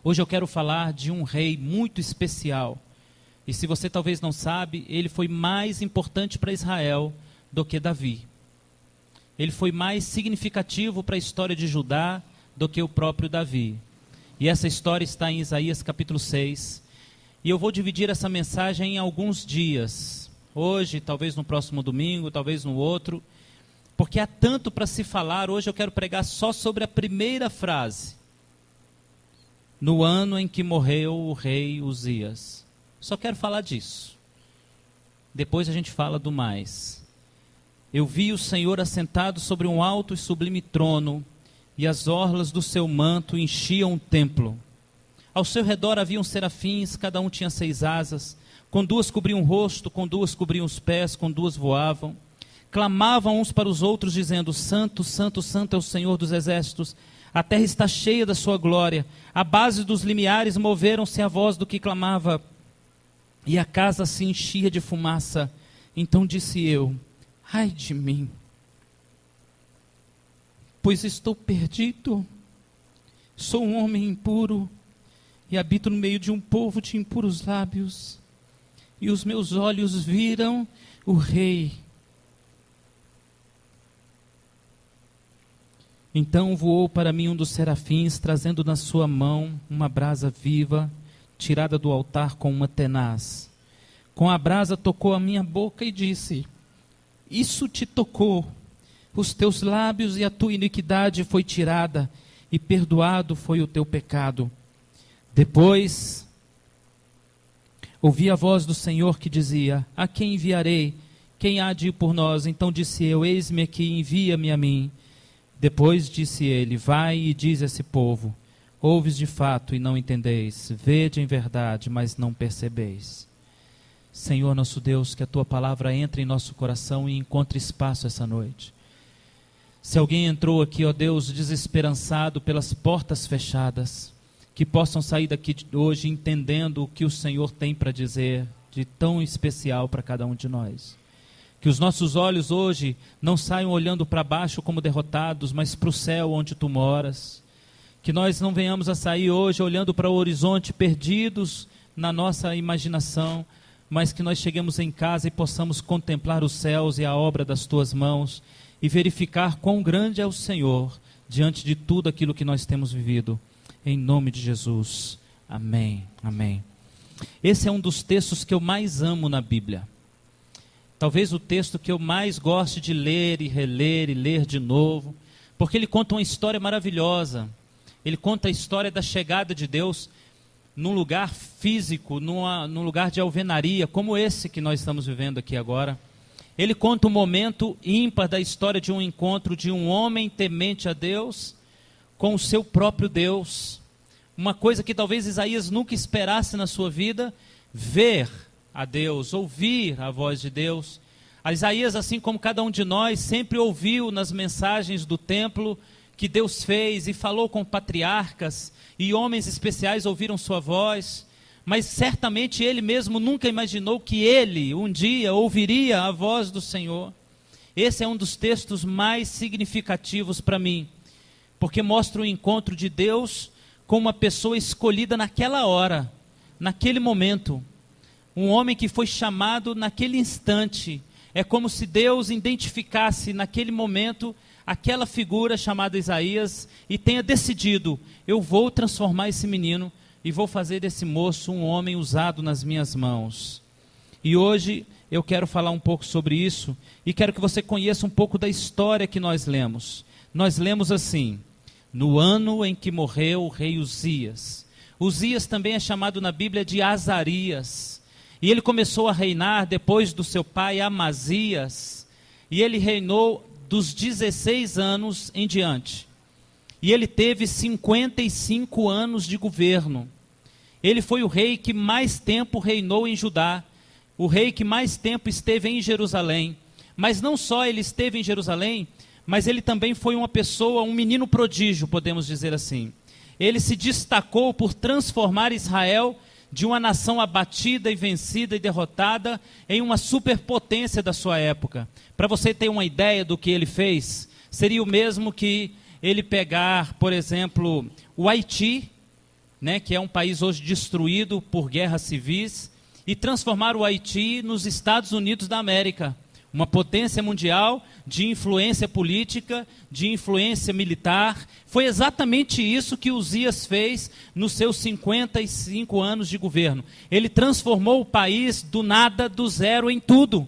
Hoje eu quero falar de um rei muito especial. E se você talvez não sabe, ele foi mais importante para Israel do que Davi. Ele foi mais significativo para a história de Judá do que o próprio Davi. E essa história está em Isaías capítulo 6. E eu vou dividir essa mensagem em alguns dias. Hoje, talvez no próximo domingo, talvez no outro. Porque há tanto para se falar. Hoje eu quero pregar só sobre a primeira frase. No ano em que morreu o rei Uzias. Só quero falar disso. Depois a gente fala do mais. Eu vi o Senhor assentado sobre um alto e sublime trono, e as orlas do seu manto enchiam o templo. Ao seu redor haviam serafins, cada um tinha 6 asas, com 2 cobriam o rosto, com 2 cobriam os pés, com 2 voavam. Clamavam uns para os outros, dizendo: Santo, Santo, Santo é o Senhor dos exércitos, a terra está cheia da sua glória. A base dos limiares moveram-se à voz do que clamava, e a casa se enchia de fumaça. Então disse eu: ai de mim, pois estou perdido. Sou um homem impuro e habito no meio de um povo de impuros lábios. E os meus olhos viram o Rei. Então voou para mim um dos serafins, trazendo na sua mão uma brasa viva, tirada do altar com uma tenaz. Com a brasa tocou a minha boca e disse: isso te tocou. Os teus lábios e a tua iniquidade foi tirada, e perdoado foi o teu pecado. Depois ouvi a voz do Senhor que dizia: a quem enviarei? Quem há de ir por nós? Então disse eu: eis-me aqui, envia-me a mim. Depois disse ele: vai e diz a esse povo: ouves de fato e não entendeis, vede em verdade, mas não percebeis. Senhor nosso Deus, que a tua palavra entre em nosso coração e encontre espaço essa noite. Se alguém entrou aqui, ó Deus, desesperançado pelas portas fechadas, que possam sair daqui hoje entendendo o que o Senhor tem para dizer de tão especial para cada um de nós. Que os nossos olhos hoje não saiam olhando para baixo como derrotados, mas para o céu onde tu moras. Que nós não venhamos a sair hoje olhando para o horizonte perdidos na nossa imaginação, mas que nós cheguemos em casa e possamos contemplar os céus e a obra das tuas mãos e verificar quão grande é o Senhor diante de tudo aquilo que nós temos vivido. Em nome de Jesus. Amém. Amém. Esse é um dos textos que eu mais amo na Bíblia. Talvez o texto que eu mais goste de ler e reler e ler de novo, porque ele conta uma história maravilhosa. Ele conta a história da chegada de Deus num lugar físico, num lugar de alvenaria, como esse que nós estamos vivendo aqui agora. Ele conta um momento ímpar da história de um encontro de um homem temente a Deus com o seu próprio Deus. Uma coisa que talvez Isaías nunca esperasse na sua vida, ver a Deus, ouvir a voz de Deus. Isaías, assim como cada um de nós, sempre ouviu nas mensagens do templo que Deus fez e falou com patriarcas, e homens especiais ouviram sua voz, mas certamente ele mesmo nunca imaginou que ele um dia ouviria a voz do Senhor. Esse é um dos textos mais significativos para mim, porque mostra o encontro de Deus com uma pessoa escolhida naquela hora, naquele momento, um homem que foi chamado naquele instante. É como se Deus identificasse naquele momento aquela figura chamada Isaías e tenha decidido: eu vou transformar esse menino e vou fazer desse moço um homem usado nas minhas mãos. E hoje eu quero falar um pouco sobre isso e quero que você conheça um pouco da história que nós lemos. Nós lemos assim: no ano em que morreu o rei Uzias. Uzias também é chamado na Bíblia de Azarias. E ele começou a reinar depois do seu pai Amazias. E ele reinou dos 16 anos em diante. E ele teve 55 anos de governo. Ele foi o rei que mais tempo reinou em Judá. O rei que mais tempo esteve em Jerusalém. Mas não só ele esteve em Jerusalém, mas ele também foi uma pessoa, um menino prodígio, podemos dizer assim. Ele se destacou por transformar Israel de uma nação abatida e vencida e derrotada em uma superpotência da sua época. Para você ter uma ideia do que ele fez, seria o mesmo que ele pegar, por exemplo, o Haiti, né, que é um país hoje destruído por guerras civis, e transformar o Haiti nos Estados Unidos da América, uma potência mundial de influência política, de influência militar. Foi exatamente isso que Uzias fez nos seus 55 anos de governo. Ele transformou o país do nada, do zero, em tudo.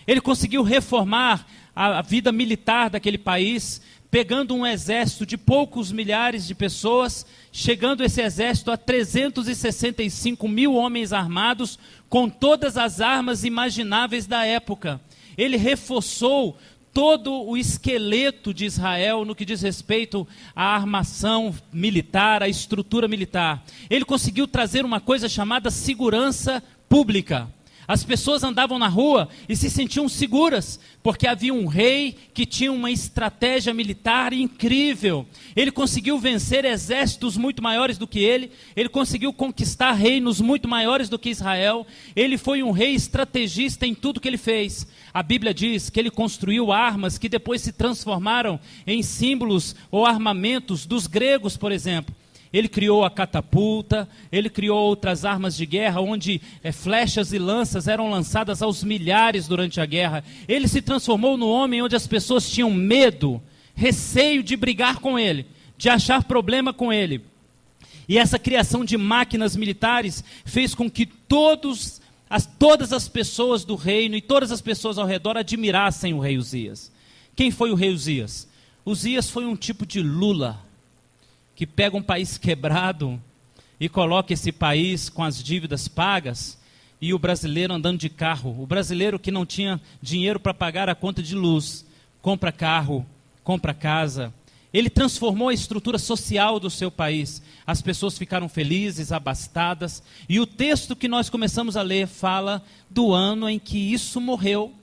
Ele conseguiu reformar a vida militar daquele país, pegando um exército de poucos milhares de pessoas, chegando esse exército a 365 mil homens armados, com todas as armas imagináveis da época. Ele reforçou todo o esqueleto de Israel no que diz respeito à armação militar, à estrutura militar. Ele conseguiu trazer uma coisa chamada segurança pública. As pessoas andavam na rua e se sentiam seguras, porque havia um rei que tinha uma estratégia militar incrível. Ele conseguiu vencer exércitos muito maiores do que ele conseguiu conquistar reinos muito maiores do que Israel. Ele foi um rei estrategista em tudo que ele fez. A Bíblia diz que ele construiu armas que depois se transformaram em símbolos ou armamentos dos gregos, por exemplo. Ele criou a catapulta, ele criou outras armas de guerra, onde flechas e lanças eram lançadas aos milhares durante a guerra. Ele se transformou no homem onde as pessoas tinham medo, receio de brigar com ele, de achar problema com ele. E essa criação de máquinas militares fez com que todas as pessoas do reino e todas as pessoas ao redor admirassem o rei Uzias. Quem foi o rei Uzias? Uzias foi um tipo de Lula, que pega um país quebrado e coloca esse país com as dívidas pagas, e o brasileiro andando de carro. O brasileiro que não tinha dinheiro para pagar a conta de luz, compra carro, compra casa. Ele transformou a estrutura social do seu país. As pessoas ficaram felizes, abastadas. E o texto que nós começamos a ler fala do ano em que isso morreu,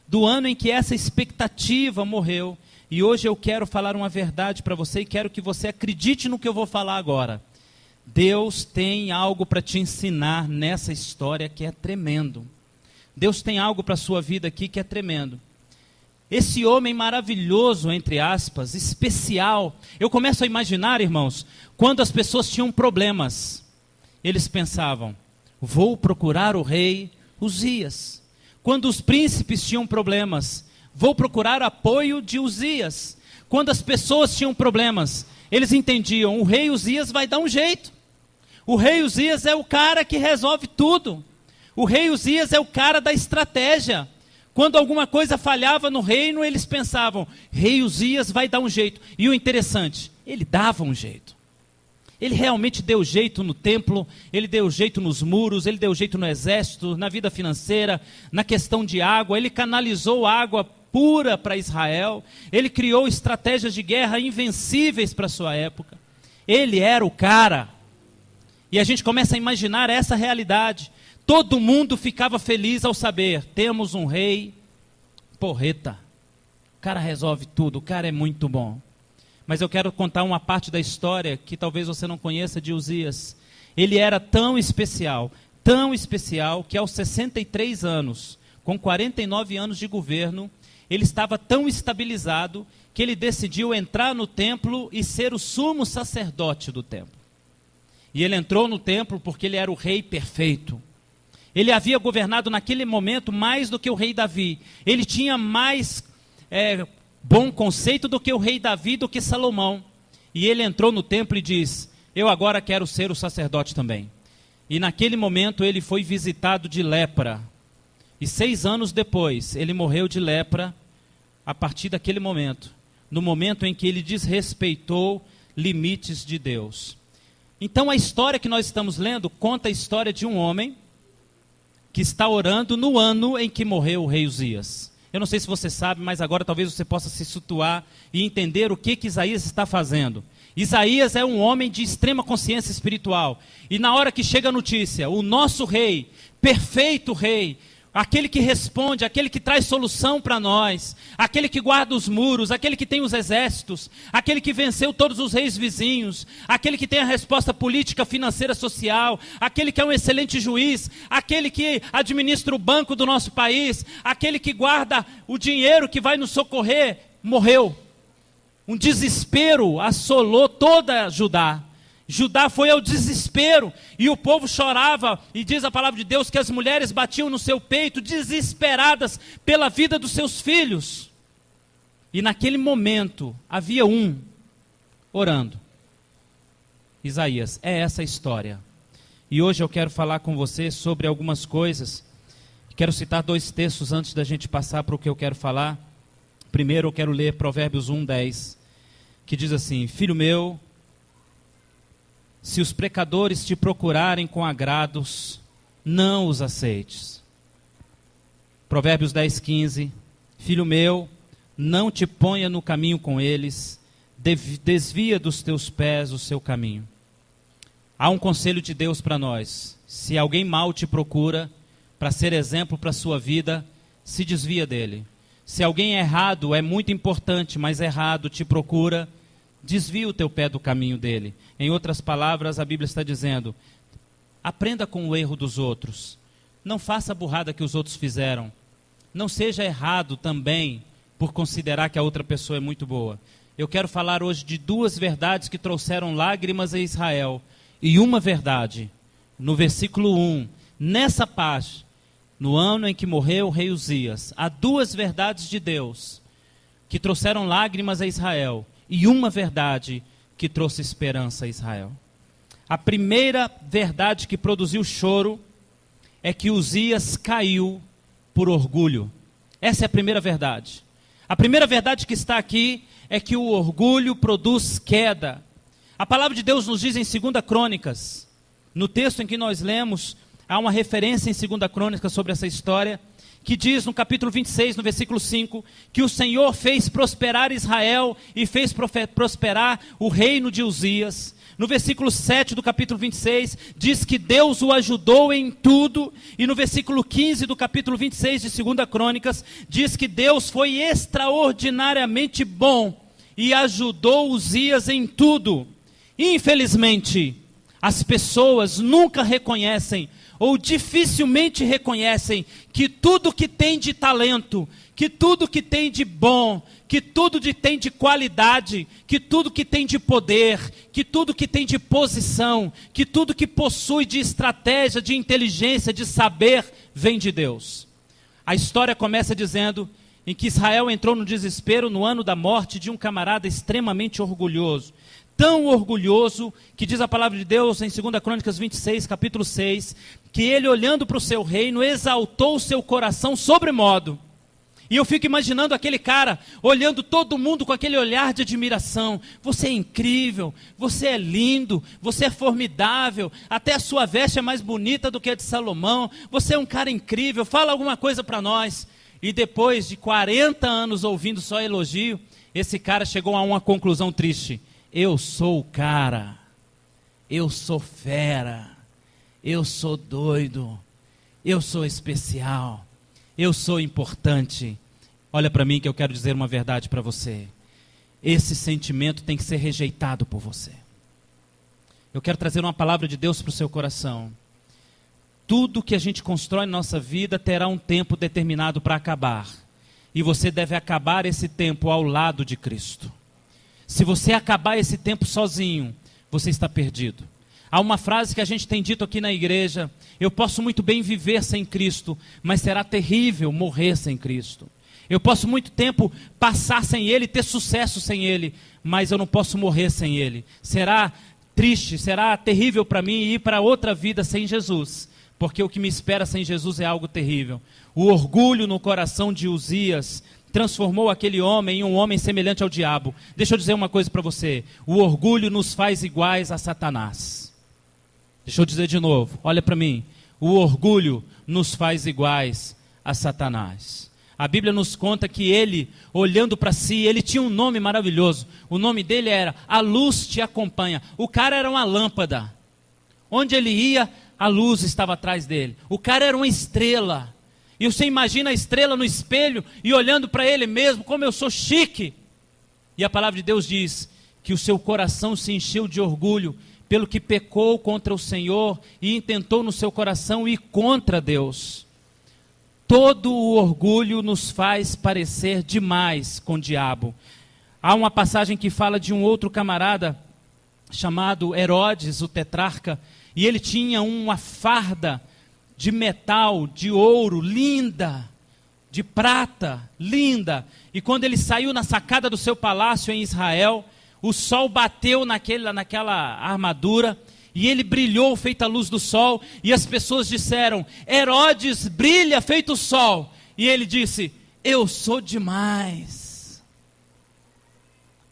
do ano em que essa expectativa morreu. E hoje eu quero falar uma verdade para você e quero que você acredite no que eu vou falar agora. Deus tem algo para te ensinar nessa história que é tremendo. Deus tem algo para a sua vida aqui que é tremendo. Esse homem maravilhoso, entre aspas, especial. Eu começo a imaginar, irmãos, quando as pessoas tinham problemas, eles pensavam, vou procurar o rei Uzias. Quando os príncipes tinham problemas, vou procurar apoio de Uzias. Quando as pessoas tinham problemas, eles entendiam, o rei Uzias vai dar um jeito. O rei Uzias é o cara que resolve tudo. O rei Uzias é o cara da estratégia. Quando alguma coisa falhava no reino, eles pensavam, rei Uzias vai dar um jeito. E o interessante, ele dava um jeito. Ele realmente deu jeito no templo, ele deu jeito nos muros, ele deu jeito no exército, na vida financeira, na questão de água, ele canalizou água pura para Israel, ele criou estratégias de guerra invencíveis para a sua época. Ele era o cara. E a gente começa a imaginar essa realidade. Todo mundo ficava feliz ao saber, temos um rei porreta. O cara resolve tudo, o cara é muito bom. Mas eu quero contar uma parte da história que talvez você não conheça de Uzias. Ele era tão especial, que aos 63 anos, com 49 anos de governo, ele estava tão estabilizado que ele decidiu entrar no templo e ser o sumo sacerdote do templo. E ele entrou no templo porque ele era o rei perfeito. Ele havia governado naquele momento mais do que o rei Davi. Ele tinha mais bom conceito do que o rei Davi, do que Salomão. E ele entrou no templo e diz, eu agora quero ser o sacerdote também. E naquele momento ele foi visitado de lepra. E 6 anos depois, ele morreu de lepra a partir daquele momento. No momento em que ele desrespeitou limites de Deus. Então a história que nós estamos lendo conta a história de um homem que está orando no ano em que morreu o rei Uzias. Eu não sei se você sabe, mas agora talvez você possa se situar e entender o que Isaías está fazendo. Isaías é um homem de extrema consciência espiritual. E na hora que chega a notícia, o nosso rei, perfeito rei, aquele que responde, aquele que traz solução para nós, aquele que guarda os muros, aquele que tem os exércitos, aquele que venceu todos os reis vizinhos, aquele que tem a resposta política, financeira, social, aquele que é um excelente juiz, aquele que administra o banco do nosso país, aquele que guarda o dinheiro que vai nos socorrer, morreu. Um desespero assolou toda Judá. Judá foi ao desespero, e o povo chorava, e diz a palavra de Deus que as mulheres batiam no seu peito, desesperadas pela vida dos seus filhos. E naquele momento, havia um orando. Isaías, é essa a história. E hoje eu quero falar com você sobre algumas coisas. Quero citar 2 textos antes da gente passar para o que eu quero falar. Primeiro eu quero ler Provérbios 1:10, que diz assim: Filho meu, se os pecadores te procurarem com agrados, não os aceites. Provérbios 10:15, Filho meu, não te ponha no caminho com eles, desvia dos teus pés o seu caminho. Há um conselho de Deus para nós: se alguém mal te procura, para ser exemplo para a sua vida, se desvia dele. Se alguém errado, é muito importante, mas errado te procura, desvia o teu pé do caminho dele. Em outras palavras, a Bíblia está dizendo: aprenda com o erro dos outros. Não faça a burrada que os outros fizeram. Não seja errado também por considerar que a outra pessoa é muito boa. Eu quero falar hoje de 2 verdades que trouxeram lágrimas a Israel. E uma verdade, no versículo 1, nessa parte, no ano em que morreu o rei Uzias, há 2 verdades de Deus que trouxeram lágrimas a Israel. E uma verdade que trouxe esperança a Israel. A primeira verdade que produziu choro é que Uzias caiu por orgulho. Essa é a primeira verdade. A primeira verdade que está aqui é que o orgulho produz queda. A palavra de Deus nos diz em 2 Crônicas, no texto em que nós lemos, há uma referência em 2 Crônicas sobre essa história, que diz no capítulo 26, no versículo 5, que o Senhor fez prosperar Israel e fez prosperar o reino de Uzias. No versículo 7 do capítulo 26, diz que Deus o ajudou em tudo. E no versículo 15 do capítulo 26 de 2 Crônicas, diz que Deus foi extraordinariamente bom e ajudou Uzias em tudo. Infelizmente, as pessoas nunca reconhecem, ou dificilmente reconhecem, que tudo que tem de talento, que tudo que tem de bom, que tudo que tem de qualidade, que tudo que tem de poder, que tudo que tem de posição, que tudo que possui de estratégia, de inteligência, de saber, vem de Deus. A história começa dizendo em que Israel entrou no desespero no ano da morte de um camarada extremamente orgulhoso. Tão orgulhoso, que diz a palavra de Deus em 2 Crônicas 26, capítulo 6, que ele, olhando para o seu reino, exaltou o seu coração sobremodo. E eu fico imaginando aquele cara, olhando todo mundo com aquele olhar de admiração. Você é incrível, você é lindo, você é formidável, até a sua veste é mais bonita do que a de Salomão. Você é um cara incrível, fala alguma coisa para nós. E depois de 40 anos ouvindo só elogio, esse cara chegou a uma conclusão triste. Eu sou o cara, eu sou fera, eu sou doido, eu sou especial, eu sou importante. Olha para mim que eu quero dizer uma verdade para você. Esse sentimento tem que ser rejeitado por você. Eu quero trazer uma palavra de Deus para o seu coração. Tudo que a gente constrói na nossa vida terá um tempo determinado para acabar. E você deve acabar esse tempo ao lado de Cristo. Se você acabar esse tempo sozinho, você está perdido. Há uma frase que a gente tem dito aqui na igreja: eu posso muito bem viver sem Cristo, mas será terrível morrer sem Cristo. Eu posso muito tempo passar sem Ele, ter sucesso sem Ele, mas eu não posso morrer sem Ele. Será triste, será terrível para mim ir para outra vida sem Jesus, porque o que me espera sem Jesus é algo terrível. O orgulho no coração de Uzias transformou aquele homem em um homem semelhante ao diabo. Deixa eu dizer uma coisa para você: o orgulho nos faz iguais a Satanás. Deixa eu dizer de novo, olha para mim. O orgulho nos faz iguais a Satanás. A Bíblia nos conta que ele, olhando para si, ele tinha um nome maravilhoso. O nome dele era A Luz Te Acompanha. O cara era uma lâmpada. Onde ele ia, a luz estava atrás dele. O cara era uma estrela. E você imagina a estrela no espelho e olhando para ele mesmo, como eu sou chique. E a palavra de Deus diz que o seu coração se encheu de orgulho, pelo que pecou contra o Senhor e intentou no seu coração ir contra Deus. Todo o orgulho nos faz parecer demais com o diabo. Há uma passagem que fala de um outro camarada chamado Herodes, o tetrarca, e ele tinha uma farda de metal, de ouro, linda, de prata, linda. E quando ele saiu na sacada do seu palácio em Israel, o sol bateu naquela armadura, e ele brilhou feito a luz do sol, e as pessoas disseram: Herodes brilha feito o sol. E ele disse: eu sou demais.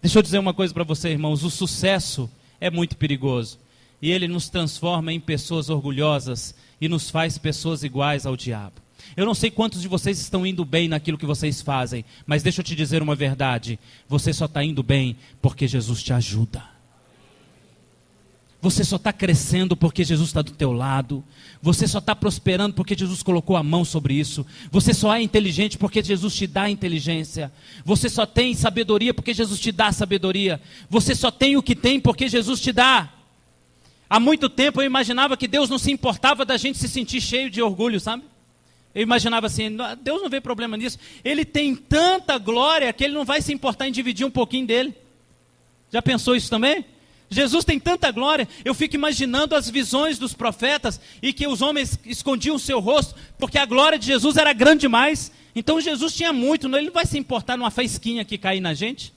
Deixa eu dizer uma coisa para você, irmãos, o sucesso é muito perigoso, e ele nos transforma em pessoas orgulhosas, e nos faz pessoas iguais ao diabo. Eu não sei quantos de vocês estão indo bem naquilo que vocês fazem, mas deixa eu te dizer uma verdade: você só está indo bem porque Jesus te ajuda. Você só está crescendo porque Jesus está do teu lado. Você só está prosperando porque Jesus colocou a mão sobre isso. Você só é inteligente porque Jesus te dá inteligência. Você só tem sabedoria porque Jesus te dá sabedoria. Você só tem o que tem porque Jesus te dá. Há muito tempo eu imaginava que Deus não se importava da gente se sentir cheio de orgulho, sabe? Eu imaginava assim: Deus não vê problema nisso. Ele tem tanta glória que Ele não vai se importar em dividir um pouquinho dele. Já pensou isso também? Jesus tem tanta glória. Eu fico imaginando as visões dos profetas, e que os homens escondiam o seu rosto, porque a glória de Jesus era grande demais. Então Jesus tinha muito, ele não vai se importar numa faísquinha que cair na gente,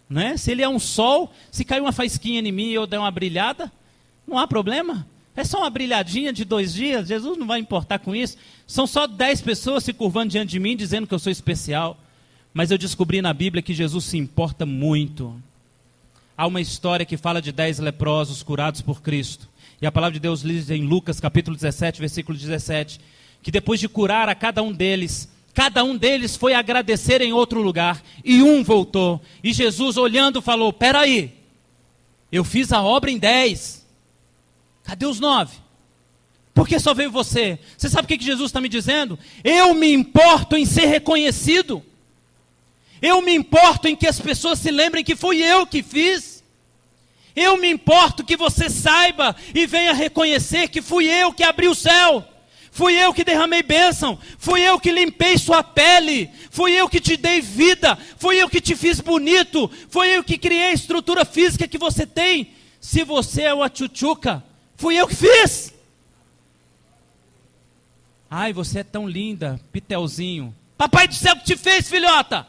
não é? Se ele é um sol, se cair uma faísquinha em mim e eu der uma brilhada, não há problema. É só uma brilhadinha de 2 dias, Jesus não vai importar com isso. São só 10 pessoas se curvando diante de mim, dizendo que eu sou especial. Mas eu descobri na Bíblia que Jesus se importa muito. Há uma história que fala de 10 leprosos curados por Cristo. E a palavra de Deus diz em Lucas capítulo 17, versículo 17, que depois de curar a cada um deles foi agradecer em outro lugar, e um voltou. E Jesus, olhando, falou: peraí, eu fiz a obra em 10. Cadê os 9? Por que só veio você? Você sabe o que Jesus está me dizendo? Eu me importo em ser reconhecido. Eu me importo em que as pessoas se lembrem que fui eu que fiz. Eu me importo que você saiba e venha reconhecer que fui eu que abri o céu. Fui eu que derramei bênção. Fui eu que limpei sua pele. Fui eu que te dei vida. Fui eu que te fiz bonito. Fui eu que criei a estrutura física que você tem. Se você é uma tchutchuca, fui eu que fiz. Ai, você é tão linda, Pitelzinho. Papai do céu que te fez, filhota.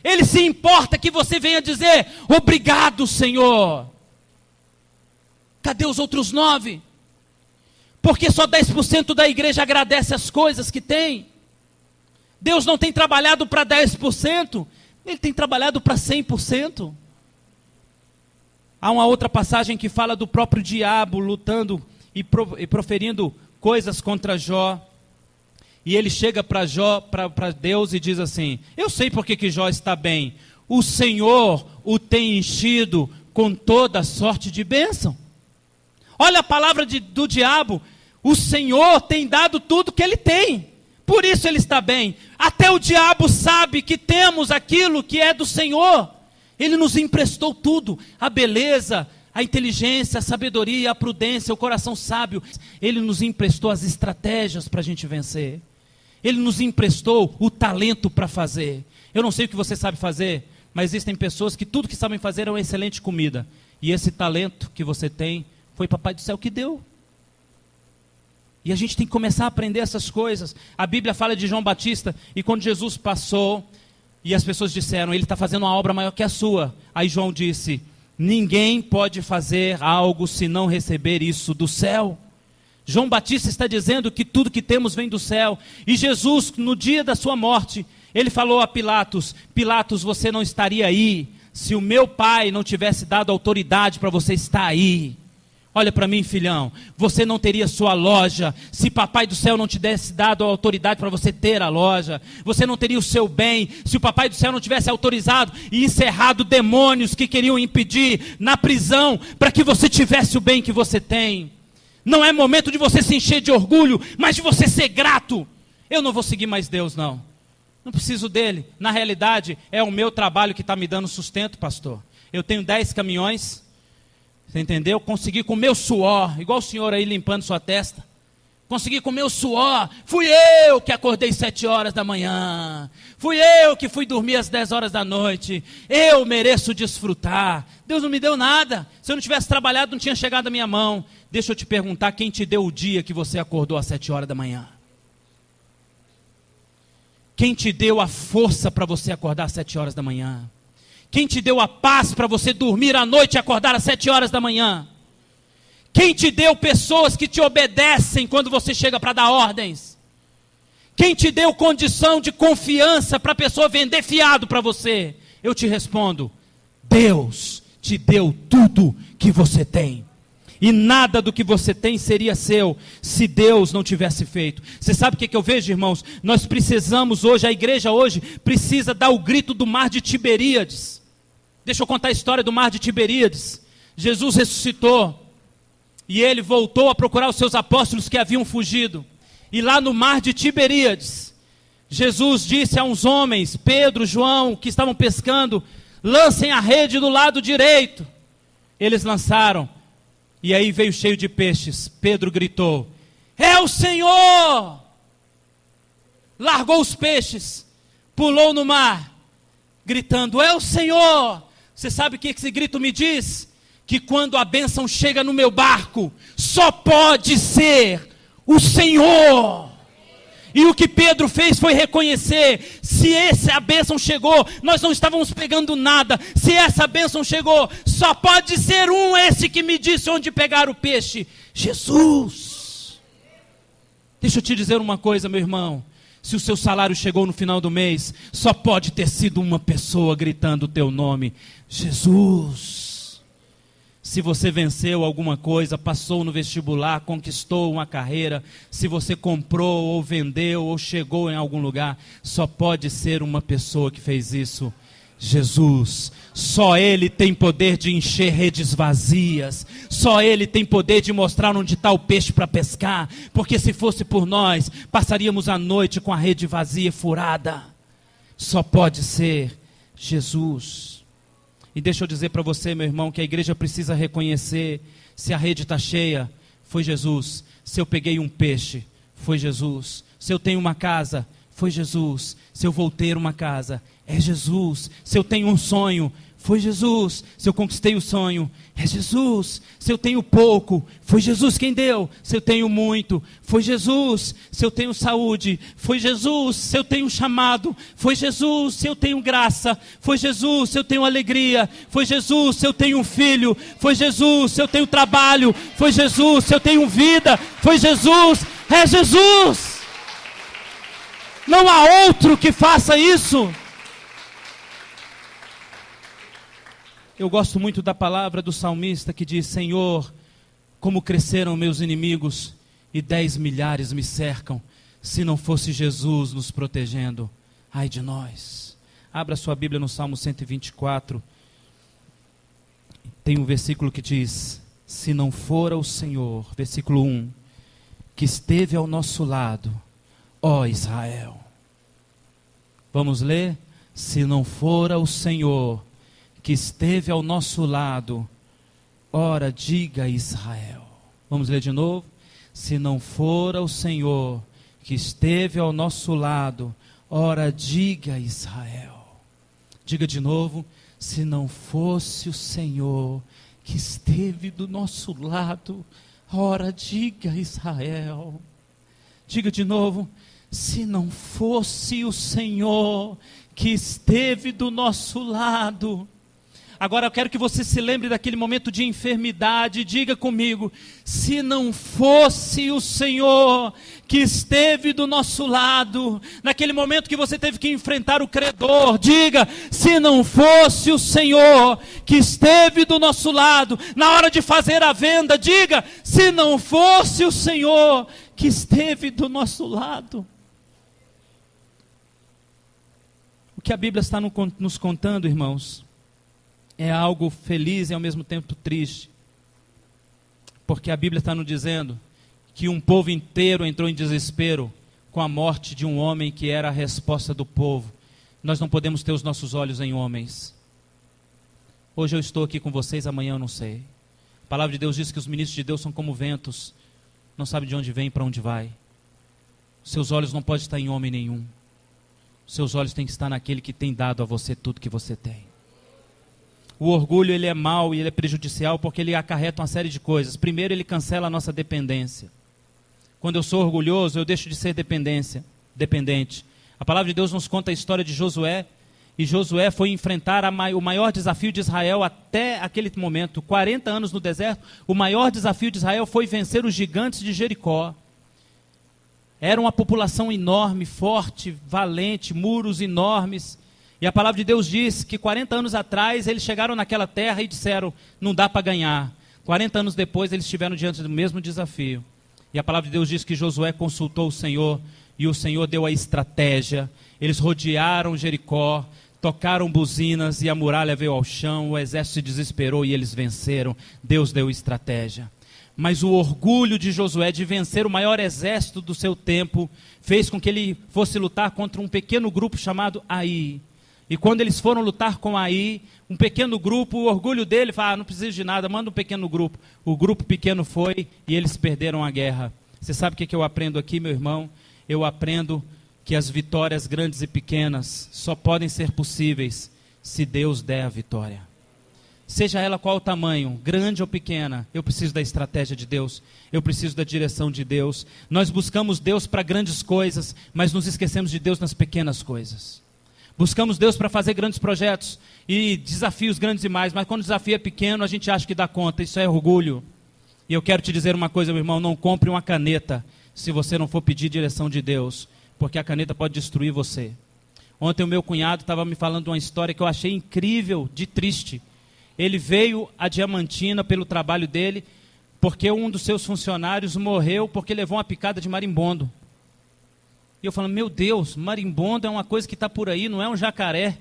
Ele se importa que você venha dizer: obrigado, Senhor. Cadê os outros 9? Porque só 10% da igreja agradece as coisas que tem. Deus não tem trabalhado para 10%, Ele tem trabalhado para 100%. Há uma outra passagem que fala do próprio diabo lutando e proferindo coisas contra Jó. E ele chega para Jó, para Deus, e diz assim: eu sei porque que Jó está bem. O Senhor o tem enchido com toda sorte de bênção. Olha a palavra do diabo: o Senhor tem dado tudo que ele tem, por isso ele está bem. Até o diabo sabe que temos aquilo que é do Senhor. Ele nos emprestou tudo: a beleza, a inteligência, a sabedoria, a prudência, o coração sábio. Ele nos emprestou as estratégias para a gente vencer. Ele nos emprestou o talento para fazer. Eu não sei o que você sabe fazer, mas existem pessoas que tudo que sabem fazer é uma excelente comida. E esse talento que você tem, foi Papai do Céu que deu. E a gente tem que começar a aprender essas coisas. A Bíblia fala de João Batista, e quando Jesus passou, e as pessoas disseram: ele está fazendo uma obra maior que a sua. Aí João disse: ninguém pode fazer algo se não receber isso do céu. João Batista está dizendo que tudo que temos vem do céu. E Jesus, no dia da sua morte, ele falou a Pilatos: Pilatos, você não estaria aí se o meu pai não tivesse dado autoridade para você estar aí. Olha para mim, filhão, você não teria sua loja se Papai do Céu não te tivesse dado a autoridade para você ter a loja. Você não teria o seu bem se o Papai do Céu não tivesse autorizado e encerrado demônios que queriam impedir na prisão para que você tivesse o bem que você tem. Não é momento de você se encher de orgulho, mas de você ser grato. Eu não vou seguir mais Deus, não. Não preciso dele. Na realidade, é o meu trabalho que está me dando sustento, pastor. Eu tenho 10 caminhões, você entendeu? Consegui com o meu suor, igual o senhor aí limpando sua testa. consegui com o meu suor, fui eu que acordei 7 horas da manhã, fui eu que fui dormir às 10 horas da noite, eu mereço desfrutar. Deus não me deu nada, se eu não tivesse trabalhado não tinha chegado à minha mão. Deixa eu te perguntar, quem te deu o dia que você acordou às 7 horas da manhã? Quem te deu a força para você acordar às 7 horas da manhã? Quem te deu a paz para você dormir à noite e acordar às 7 horas da manhã? Quem te deu pessoas que te obedecem quando você chega para dar ordens? Quem te deu condição de confiança para a pessoa vender fiado para você? Eu te respondo, Deus te deu tudo que você tem. E nada do que você tem seria seu, se Deus não tivesse feito. Você sabe o que eu vejo, irmãos? Nós precisamos hoje, a igreja hoje, precisa dar o grito do mar de Tiberíades. Deixa eu contar a história do mar de Tiberíades. Jesus ressuscitou. E ele voltou a procurar os seus apóstolos que haviam fugido. E lá no mar de Tiberíades, Jesus disse a uns homens, Pedro, João, que estavam pescando, lancem a rede do lado direito. Eles lançaram. E aí veio cheio de peixes. Pedro gritou, é o Senhor! Largou os peixes, pulou no mar, gritando, é o Senhor! Você sabe o que esse grito me diz? Que quando a bênção chega no meu barco, só pode ser o Senhor. E o que Pedro fez foi reconhecer, se essa bênção chegou, nós não estávamos pegando nada, se essa bênção chegou, só pode ser esse que me disse onde pegar o peixe, Jesus. Deixa eu te dizer uma coisa, meu irmão, se o seu salário chegou no final do mês, só pode ter sido uma pessoa gritando o teu nome, Jesus. Se você venceu alguma coisa, passou no vestibular, conquistou uma carreira, se você comprou ou vendeu ou chegou em algum lugar, só pode ser uma pessoa que fez isso, Jesus. Só Ele tem poder de encher redes vazias, só Ele tem poder de mostrar onde está o peixe para pescar, porque se fosse por nós, passaríamos a noite com a rede vazia e furada. Só pode ser Jesus. E deixa eu dizer para você, meu irmão, que a igreja precisa reconhecer, se a rede está cheia, foi Jesus. Se eu peguei um peixe, foi Jesus. Se eu tenho uma casa, foi Jesus. Se eu vou ter uma casa, é Jesus. Se eu tenho um sonho, foi Jesus. Se eu conquistei o sonho, é Jesus. Se eu tenho pouco, foi Jesus quem deu. Se eu tenho muito, foi Jesus. Se eu tenho saúde, foi Jesus. Se eu tenho chamado, foi Jesus. Se eu tenho graça, foi Jesus. Se eu tenho alegria, foi Jesus. Se eu tenho um filho, foi Jesus. Se eu tenho trabalho, foi Jesus. Se eu tenho vida, foi Jesus. É Jesus. Não há outro que faça isso. Eu gosto muito da palavra do salmista que diz, Senhor, como cresceram meus inimigos e 10 milhares me cercam, se não fosse Jesus nos protegendo, ai de nós. Abra sua Bíblia no Salmo 124, tem um versículo que diz, se não fora o Senhor, versículo 1, que esteve ao nosso lado, ó Israel. Vamos ler? Se não fora o Senhor, que esteve ao nosso lado, ora diga Israel. Vamos ler de novo? Se não fora o Senhor, que esteve ao nosso lado, ora diga Israel. Diga de novo, se não fosse o Senhor, que esteve do nosso lado, ora diga Israel. Diga de novo, se não fosse o Senhor, que esteve do nosso lado. Agora eu quero que você se lembre daquele momento de enfermidade, diga comigo, se não fosse o Senhor que esteve do nosso lado, naquele momento que você teve que enfrentar o credor, diga, se não fosse o Senhor que esteve do nosso lado, na hora de fazer a venda, diga, se não fosse o Senhor que esteve do nosso lado. O que a Bíblia está nos contando, irmãos, é algo feliz e ao mesmo tempo triste, porque a Bíblia está nos dizendo que um povo inteiro entrou em desespero com a morte de um homem que era a resposta do povo. Nós não podemos ter os nossos olhos em homens. Hoje eu estou aqui com vocês, amanhã eu não sei. A palavra de Deus diz que os ministros de Deus são como ventos. não sabe de onde vem e para onde vai. Seus olhos não podem estar em homem nenhum. Seus olhos têm que estar naquele que tem dado a você tudo que você tem. O orgulho, ele é mau e ele é prejudicial porque ele acarreta uma série de coisas. Primeiro, ele cancela a nossa dependência. Quando eu sou orgulhoso, eu deixo de ser dependente. A palavra de Deus nos conta a história de Josué. E Josué foi enfrentar o maior desafio de Israel até aquele momento. 40 anos no deserto, o maior desafio de Israel foi vencer os gigantes de Jericó. Era uma população enorme, forte, valente, muros enormes. E a palavra de Deus diz que 40 anos atrás eles chegaram naquela terra e disseram, não dá para ganhar. 40 anos depois eles estiveram diante do mesmo desafio. E a palavra de Deus diz que Josué consultou o Senhor e o Senhor deu a estratégia. Eles rodearam Jericó, tocaram buzinas e a muralha veio ao chão, o exército se desesperou e eles venceram. Deus deu estratégia. Mas o orgulho de Josué de vencer o maior exército do seu tempo fez com que ele fosse lutar contra um pequeno grupo chamado Ai. E quando eles foram lutar com Ai, um pequeno grupo, o orgulho dele, fala, não preciso de nada, manda um pequeno grupo. O grupo pequeno foi e eles perderam a guerra. Você sabe o que eu aprendo aqui, meu irmão? Eu aprendo que as vitórias grandes e pequenas só podem ser possíveis se Deus der a vitória. Seja ela qual o tamanho, grande ou pequena, eu preciso da estratégia de Deus, eu preciso da direção de Deus. Nós buscamos Deus para grandes coisas, mas nos esquecemos de Deus nas pequenas coisas. Buscamos Deus para fazer grandes projetos e desafios grandes demais, mas quando o desafio é pequeno, a gente acha que dá conta, isso é orgulho. E eu quero te dizer uma coisa, meu irmão, não compre uma caneta se você não for pedir direção de Deus, porque a caneta pode destruir você. Ontem o meu cunhado estava me falando de uma história que eu achei incrível, de triste. Ele veio a Diamantina pelo trabalho dele, porque um dos seus funcionários morreu porque levou uma picada de marimbondo. E eu falo, meu Deus, marimbondo é uma coisa que está por aí, não é um jacaré,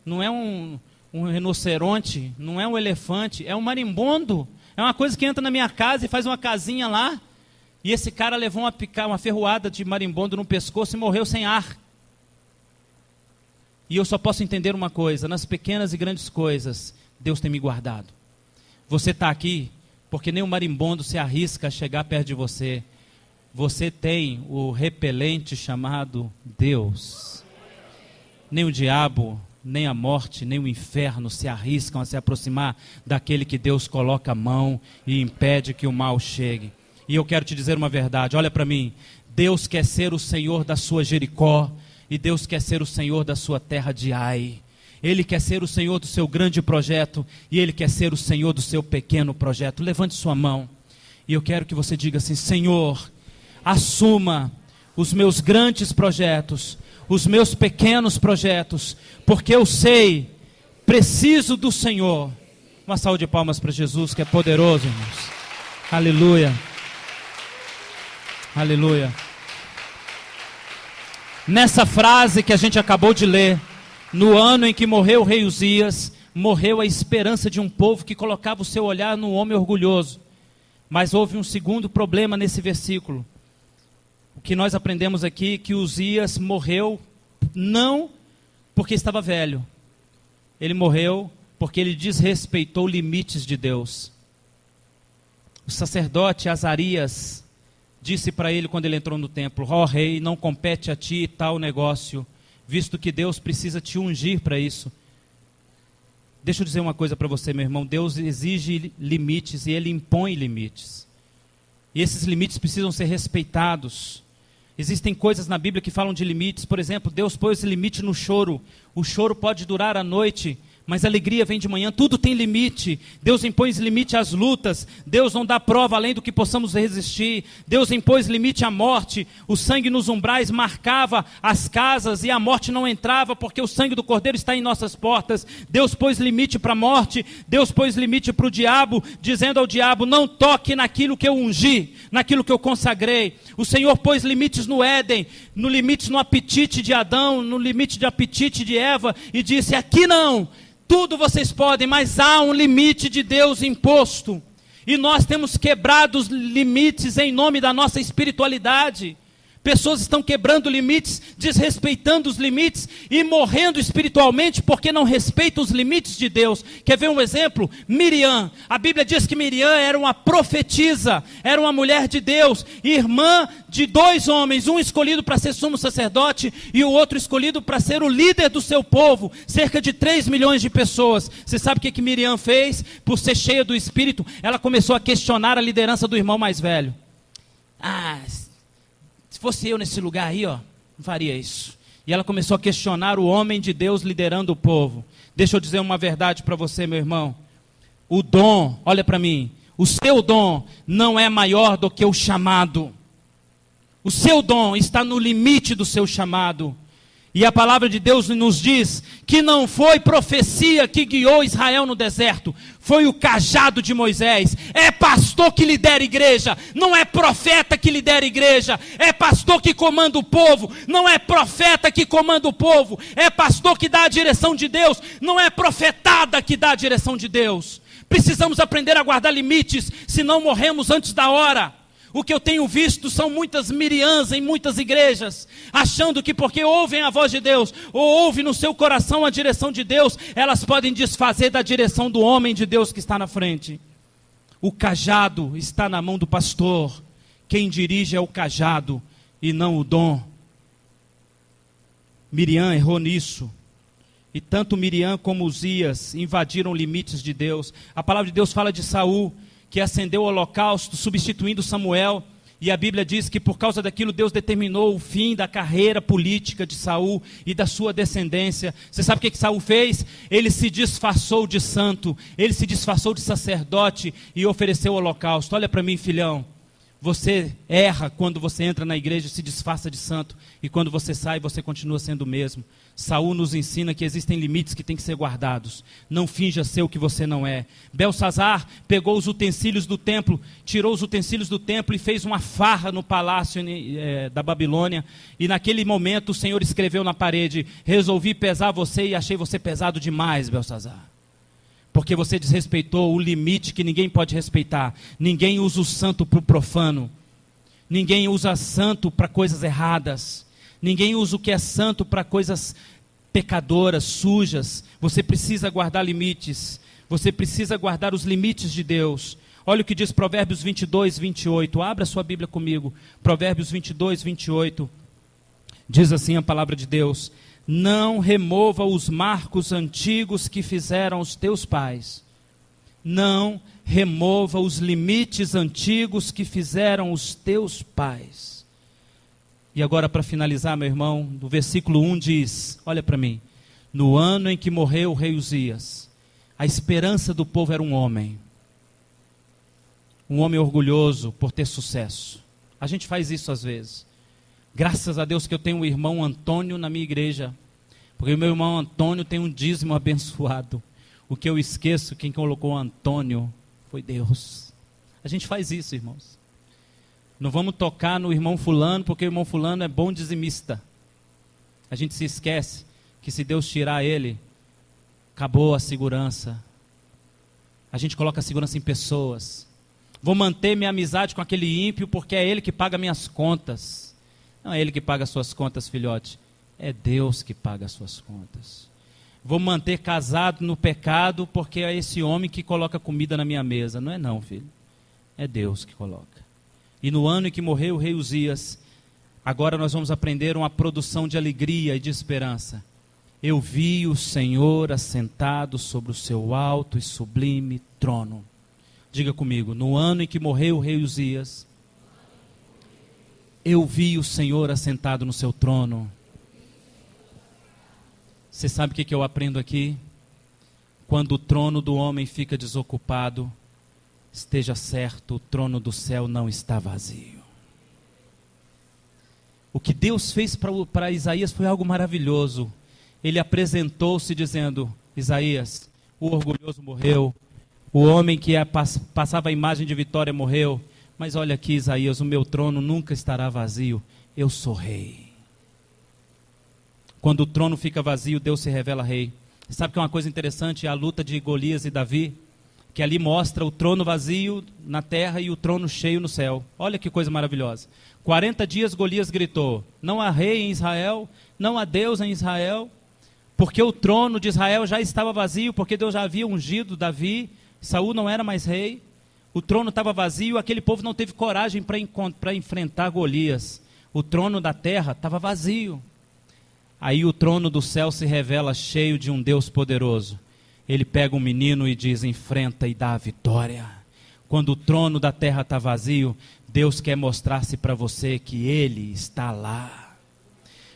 não é um rinoceronte, não é um elefante, é um marimbondo. É uma coisa que entra na minha casa e faz uma casinha lá. E esse cara levou uma ferroada de marimbondo no pescoço e morreu sem ar. E eu só posso entender uma coisa, nas pequenas e grandes coisas, Deus tem me guardado. Você está aqui porque nem o marimbondo se arrisca a chegar perto de você. Você tem o repelente chamado Deus. Nem o diabo, nem a morte, nem o inferno se arriscam a se aproximar daquele que Deus coloca a mão e impede que o mal chegue. E eu quero te dizer uma verdade, olha para mim. Deus quer ser o Senhor da sua Jericó e Deus quer ser o Senhor da sua terra de Ai. Ele quer ser o Senhor do seu grande projeto e Ele quer ser o Senhor do seu pequeno projeto. Levante sua mão e eu quero que você diga assim, Senhor, assuma os meus grandes projetos, os meus pequenos projetos, porque eu sei, preciso do Senhor. Uma salva de palmas para Jesus, que é poderoso, irmãos. Aleluia. Aleluia. Nessa frase que a gente acabou de ler, no ano em que morreu o rei Uzias, morreu a esperança de um povo que colocava o seu olhar no homem orgulhoso. Mas houve um segundo problema nesse versículo. O que nós aprendemos aqui é que Uzias morreu não porque estava velho. Ele morreu porque ele desrespeitou limites de Deus. O sacerdote Azarias disse para ele quando ele entrou no templo, ó rei, não compete a ti tal negócio, visto que Deus precisa te ungir para isso. Deixa eu dizer uma coisa para você, meu irmão, Deus exige limites e Ele impõe limites. E esses limites precisam ser respeitados. Existem coisas na Bíblia que falam de limites, por exemplo, Deus pôs limite no choro. O choro pode durar a noite, mas a alegria vem de manhã, tudo tem limite. Deus impôs limite às lutas, Deus não dá prova além do que possamos resistir. Deus impôs limite à morte, o sangue nos umbrais marcava as casas e a morte não entrava porque o sangue do Cordeiro está em nossas portas. Deus pôs limite para a morte, Deus pôs limite para o diabo, dizendo ao diabo, não toque naquilo que eu ungi, naquilo que eu consagrei. O Senhor pôs limites no Éden, no limite no apetite de Adão, no limite de apetite de Eva, e disse, aqui não. Tudo vocês podem, mas há um limite de Deus imposto. E nós temos quebrado os limites em nome da nossa espiritualidade. Pessoas estão quebrando limites, desrespeitando os limites e morrendo espiritualmente porque não respeitam os limites de Deus. Quer ver um exemplo? Miriam. A Bíblia diz que Miriam era uma profetisa, era uma mulher de Deus, irmã de 2 homens, um escolhido para ser sumo sacerdote e o outro escolhido para ser o líder do seu povo, cerca de 3 milhões de pessoas. Você sabe o que Miriam fez? Por ser cheia do Espírito, ela começou a questionar a liderança do irmão mais velho. Se fosse eu nesse lugar aí, não faria isso. E ela começou a questionar o homem de Deus liderando o povo. Deixa eu dizer uma verdade para você, meu irmão. O dom, olha para mim, o seu dom não é maior do que o chamado. O seu dom está no limite do seu chamado. E a palavra de Deus nos diz que não foi profecia que guiou Israel no deserto, foi o cajado de Moisés. É pastor que lidera a igreja, não é profeta que lidera a igreja. É pastor que comanda o povo, não é profeta que comanda o povo. É pastor que dá a direção de Deus, não é profetada que dá a direção de Deus. Precisamos aprender a guardar limites, senão morremos antes da hora. O que eu tenho visto são muitas Miriãs em muitas igrejas, achando que porque ouvem a voz de Deus, ou ouvem no seu coração a direção de Deus, elas podem desfazer da direção do homem de Deus que está na frente. O cajado está na mão do pastor, quem dirige é o cajado e não o dom. Miriam errou nisso. E tanto Miriam como Uzias invadiram limites de Deus. A palavra de Deus fala de Saul, que acendeu o holocausto, substituindo Samuel, e a Bíblia diz que por causa daquilo Deus determinou o fim da carreira política de Saul e da sua descendência. Você sabe o que Saul fez? Ele se disfarçou de santo, ele se disfarçou de sacerdote e ofereceu o holocausto. Olha para mim, filhão, você erra quando você entra na igreja e se disfarça de santo, e quando você sai você continua sendo o mesmo. Saul nos ensina que existem limites que têm que ser guardados. Não finja ser o que você não é. Belsazar pegou os utensílios do templo, tirou os utensílios do templo e fez uma farra no palácio da Babilônia. E naquele momento o Senhor escreveu na parede: resolvi pesar você e achei você pesado demais, Belsazar. Porque você desrespeitou o limite que ninguém pode respeitar. Ninguém usa o santo para o profano. Ninguém usa santo para coisas erradas. Ninguém usa o que é santo para coisas pecadoras, sujas. Você precisa guardar limites. Você precisa guardar os limites de Deus. Olha o que diz Provérbios 22, 28. Abra sua Bíblia comigo. Provérbios 22, 28. Diz assim a palavra de Deus: não remova os marcos antigos que fizeram os teus pais. Não remova os limites antigos que fizeram os teus pais. E agora, para finalizar, meu irmão, no versículo 1 diz, olha para mim: no ano em que morreu o rei Uzias, a esperança do povo era um homem orgulhoso por ter sucesso. A gente faz isso às vezes. Graças a Deus que eu tenho o irmão Antônio na minha igreja, porque o meu irmão Antônio tem um dízimo abençoado. O que eu esqueço, quem colocou Antônio foi Deus. A gente faz isso, irmãos. Não vamos tocar no irmão fulano, porque o irmão fulano é bom dizimista. A gente se esquece que se Deus tirar ele, acabou a segurança. A gente coloca a segurança em pessoas. Vou manter minha amizade com aquele ímpio, porque é ele que paga minhas contas. Não é ele que paga as suas contas, filhote. É Deus que paga as suas contas. Vou manter casado no pecado, porque é esse homem que coloca comida na minha mesa. Não é não, filho. É Deus que coloca. E no ano em que morreu o rei Uzias, agora nós vamos aprender uma produção de alegria e de esperança. Eu vi o Senhor assentado sobre o seu alto e sublime trono. Diga comigo: no ano em que morreu o rei Uzias, eu vi o Senhor assentado no seu trono. Você sabe o que eu aprendo aqui? Quando o trono do homem fica desocupado, esteja certo, o trono do céu não está vazio. O que Deus fez para Isaías foi algo maravilhoso. Ele apresentou-se dizendo: Isaías, o orgulhoso morreu, o homem que passava a imagem de vitória morreu, mas olha aqui, Isaías, o meu trono nunca estará vazio, eu sou rei. Quando o trono fica vazio, Deus se revela rei. Sabe que é uma coisa interessante? A luta de Golias e Davi, que ali mostra o trono vazio na terra e o trono cheio no céu. Olha que coisa maravilhosa. 40 dias Golias gritou: não há rei em Israel, não há Deus em Israel, porque o trono de Israel já estava vazio, porque Deus já havia ungido Davi, Saul não era mais rei, o trono estava vazio, aquele povo não teve coragem para enfrentar Golias, o trono da terra estava vazio. Aí o trono do céu se revela cheio de um Deus poderoso. Ele pega um menino e diz: enfrenta e dá a vitória. Quando o trono da terra está vazio, Deus quer mostrar-se para você que Ele está lá.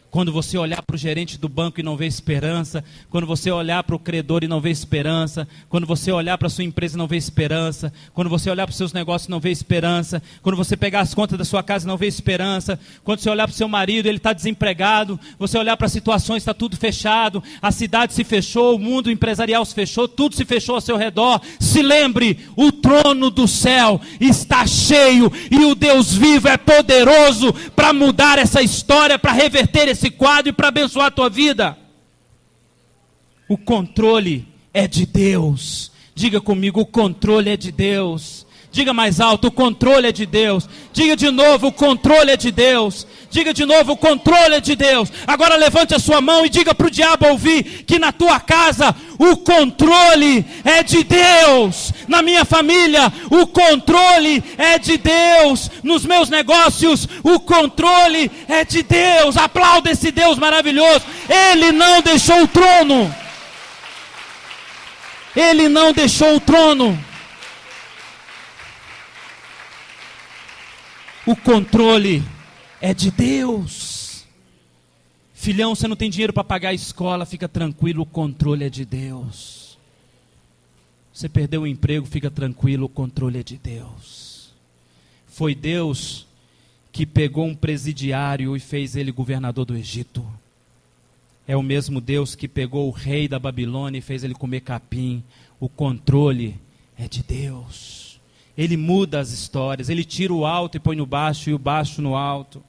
Quando você olhar para o gerente do banco e não vê esperança, quando você olhar para o credor e não vê esperança, quando você olhar para a sua empresa e não vê esperança, quando você olhar para os seus negócios e não vê esperança, quando você pegar as contas da sua casa e não vê esperança, quando você olhar para o seu marido, ele está desempregado, você olhar para as situações, está tudo fechado, a cidade se fechou, o mundo empresarial se fechou, tudo se fechou ao seu redor, se lembre, o trono do céu está cheio e o Deus vivo é poderoso para mudar essa história, para reverter esse quadro e para abençoar a tua vida. O controle é de Deus. Diga comigo: o controle é de Deus. Diga mais alto: o controle é de Deus. Diga de novo: o controle é de Deus. Diga de novo: o controle é de Deus. Agora levante a sua mão e diga para o diabo ouvir que na tua casa o controle é de Deus. Na minha família o controle é de Deus. Nos meus negócios o controle é de Deus. Aplauda esse Deus maravilhoso. Ele não deixou o trono. Ele não deixou o trono. O controle é de Deus. Filhão, você não tem dinheiro para pagar a escola, fica tranquilo, o controle é de Deus. Você perdeu o emprego, fica tranquilo, o controle é de Deus. Foi Deus que pegou um presidiário e fez ele governador do Egito. É o mesmo Deus que pegou o rei da Babilônia e fez ele comer capim. O controle é de Deus. Ele muda as histórias, Ele tira o alto e põe no baixo e o baixo no alto.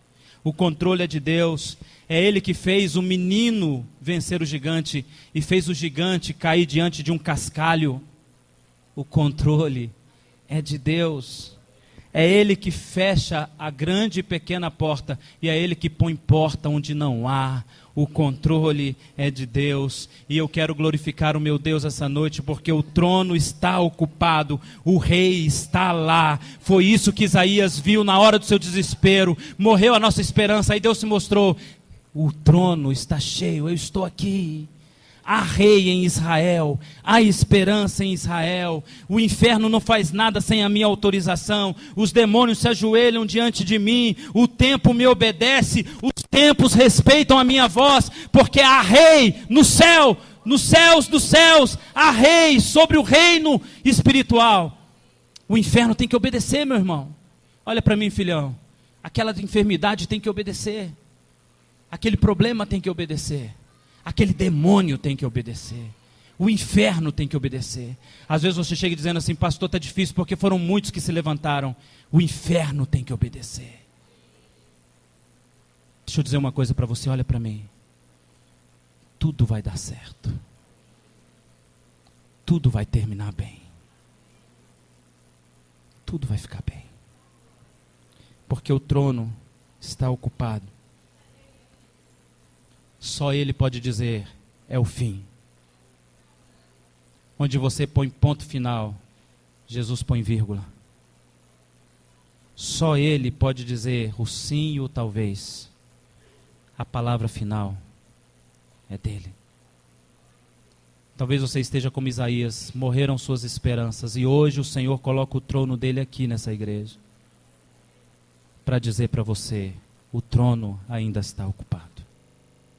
O controle é de Deus. É Ele que fez o menino vencer o gigante e fez o gigante cair diante de um cascalho. O controle é de Deus. É Ele que fecha a grande e pequena porta e é Ele que põe porta onde não há. O controle é de Deus. E eu quero glorificar o meu Deus essa noite, porque o trono está ocupado, o rei está lá. Foi isso que Isaías viu na hora do seu desespero. Morreu a nossa esperança, aí Deus se mostrou: o trono está cheio, eu estou aqui. Há rei em Israel, há esperança em Israel. O inferno não faz nada sem a minha autorização. Os demônios se ajoelham diante de mim. O tempo me obedece. Os tempos respeitam a minha voz, porque há rei no céu, nos céus dos céus. Há rei sobre o reino espiritual. O inferno tem que obedecer, meu irmão. Olha para mim, filhão. Aquela enfermidade tem que obedecer. Aquele problema tem que obedecer. Aquele demônio tem que obedecer. O inferno tem que obedecer. Às vezes você chega dizendo assim: pastor, está difícil porque foram muitos que se levantaram. O inferno tem que obedecer. Deixa eu dizer uma coisa para você, olha para mim. Tudo vai dar certo. Tudo vai terminar bem. Tudo vai ficar bem. Porque o trono está ocupado. Só Ele pode dizer: é o fim. Onde você põe ponto final, Jesus põe vírgula. Só Ele pode dizer o sim e o talvez. A palavra final é dele. Talvez você esteja como Isaías: morreram suas esperanças, e hoje o Senhor coloca o trono dele aqui nessa igreja, para dizer para você: o trono ainda está ocupado.